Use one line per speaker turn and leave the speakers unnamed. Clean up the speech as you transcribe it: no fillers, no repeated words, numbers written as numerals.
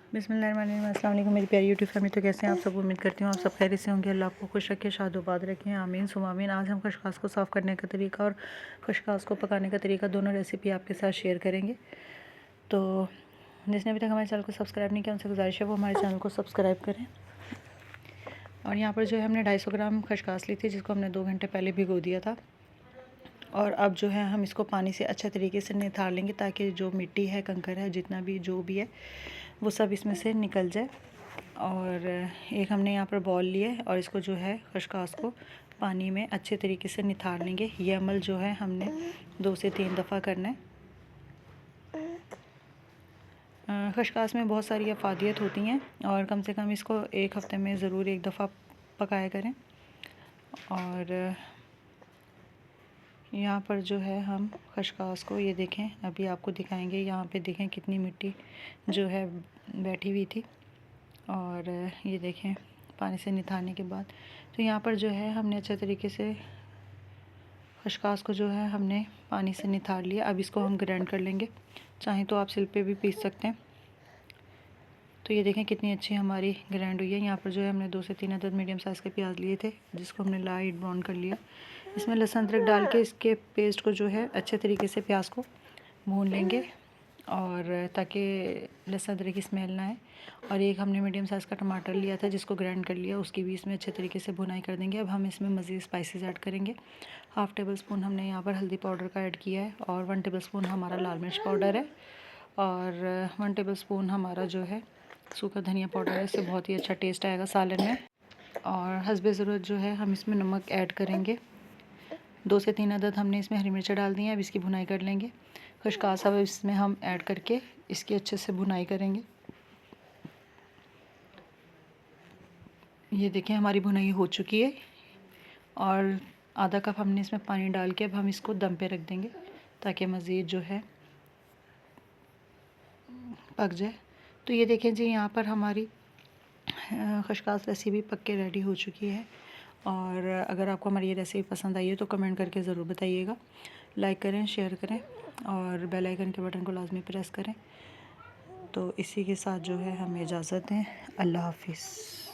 बिस्मिल्लाहिर्रहमानिर्रहीम। अस्सलाम वालेकुम मेरी प्यारी यूट्यूब फैमिली। तो कैसे हैं आप सब? उम्मीद करती हूँ आप सब खैरियत से होंगे। अल्लाह आपको खुश रखे, शादोबाद रखें, आमीन सुमा आमीन। आज हम खशखास को साफ़ करने का तरीका और खशखास को पकाने का तरीका दोनों रेसिपी आपके साथ शेयर करेंगे। तो जिसने अभी तक हमारे चैनल को सब्सक्राइब नहीं किया उनसे गुजारिश है वो हमारे चैनल को सब्सक्राइब करें। और यहाँ पर जो है हमने 250 ग्राम खशखास ली थी जिसको हमने 2 घंटे पहले भिगो दिया था। और अब जो है हम इसको पानी से अच्छे तरीके से निथार लेंगे ताकि जो मिट्टी है, कंकर है, जितना भी जो भी है वो सब इसमें से निकल जाए। और एक हमने यहाँ पर बॉल लिया है और इसको जो है खशखास को पानी में अच्छे तरीके से निथार लेंगे। ये अमल जो है हमने 2 से 3 दफ़ा करना है। खशखास में बहुत सारी अफादियत होती हैं और कम से कम इसको 1 हफ़्ते में ज़रूर 1 दफ़ा पकाया करें। और यहाँ पर जो है हम खशखास को ये देखें, अभी आपको दिखाएंगे। यहाँ पे देखें कितनी मिट्टी जो है बैठी हुई थी। और ये देखें पानी से निथारने के बाद तो यहाँ पर जो है हमने अच्छे तरीके से खशखास को जो है हमने पानी से निथार लिया। अब इसको हम ग्राइंड कर लेंगे, चाहें तो आप सिल पे भी पीस सकते हैं। तो ये देखें कितनी अच्छी हमारी ग्राइंड हुई है। यहाँ पर जो है हमने 2 से 3 अदद मीडियम साइज़ के प्याज लिए थे जिसको हमने लाइट ब्राउन कर लिया। इसमें लहसुन अदरक डाल के इसके पेस्ट को जो है अच्छे तरीके से प्याज को भून लेंगे और ताकि लहसुन अदरक की स्मेल ना आए। और एक हमने मीडियम साइज़ का टमाटर लिया था जिसको ग्राइंड कर लिया, उसकी भी इसमें अच्छे तरीके से भुनाई कर देंगे। अब हम इसमें मज़ीद स्पाइसेस ऐड करेंगे। 1/2 टेबल स्पून हमने यहाँ पर हल्दी पाउडर का ऐड किया है और 1 टेबल स्पून हमारा लाल मिर्च पाउडर है और 1 टेबल स्पून हमारा जो है सूखा धनिया पाउडर है। इससे बहुत ही अच्छा टेस्ट आएगा सालन में। और हस्बे ज़रूरत जो है हम इसमें नमक ऐड करेंगे। 2 से 3 अदद हमने इसमें हरी मिर्च डाल दी हैं। अब इसकी भुनाई कर लेंगे। खशखास अब इसमें हम ऐड करके इसकी अच्छे से भुनाई करेंगे। ये देखें हमारी भुनाई हो चुकी है और आधा कप हमने इसमें पानी डाल के अब हम इसको दम पे रख देंगे ताकि मज़ीद जो है पक जाए। तो ये देखें जी, यहाँ पर हमारी खशखास रेसिपी पक के रेडी हो चुकी है। और अगर आपको हमारी ये रेसिपी पसंद आई है तो कमेंट करके ज़रूर बताइएगा। लाइक करें, शेयर करें और बेल आइकन के बटन को लाजमी प्रेस करें। तो इसी के साथ जो है हमें इजाज़त दें। अल्लाह हाफ़िज़।